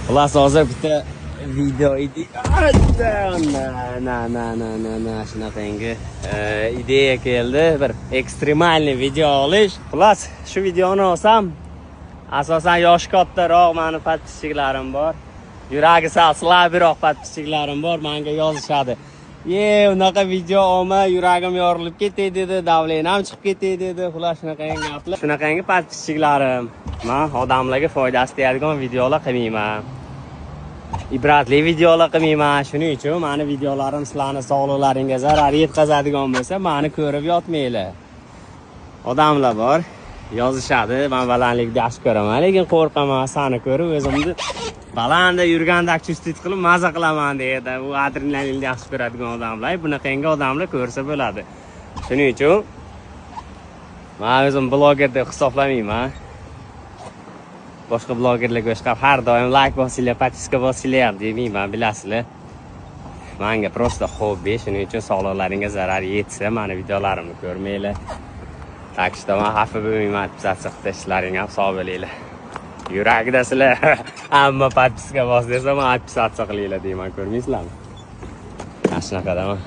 Xullas hozir bitta video shunaqangi ideya keldi, bir ekstremalniy video olish. Xullas shu videoni olsam, asosan yoshi kattaroq meni podpischiklarim bor. Yuragi sal slabroq podpischiklarim bor, menga yozishadi. Unaqa video olma, yuragim yorilib ketdi dedi, davlenam chiqib ketdi dedi. Xullas shunaqangi gaplar. Shunaqangi podpischiklarim. Men odamlarga foydasi tegadigan videolar qilmayman. Ibratli videolar qilmayman. Shuning uchun meni videolarim sizlarning sog'liqlaringizga zarar yetkazadigan bo'lsa, meni ko'rib yotmanglar. Odamlar bor, yozishadi, men balandlikni yaxshi ko'raman, lekin qo'rqaman, seni ko'rib o'zimni balanda yurganda chustit qilib maza qilaman deydi. Bu adrenalinni yaxshi ko'radigan odamlar, bunaqangi odamlar ko'rsa bo'ladi. Shuning uchun men o'zim bloger deb hisoblamayman. Boshqa blogerlarga o'xshab har doim like bosinglar, podpiska bosinglar demayman, bilasizlar. Menga prosta hobbi, shuning uchun sog'liqlaringizga zarar yetsa, meni videolarimni ko'rmanglar. Tak что men xafa bo'lmayman, podpisatsiya qilishlaring ham sog' bo'linglar. Yuragida sizlar hamma podpiska bos desa, men podpisatsiya qilinglar deyman, ko'rmaysizlarmi? Mana shunaqadaman.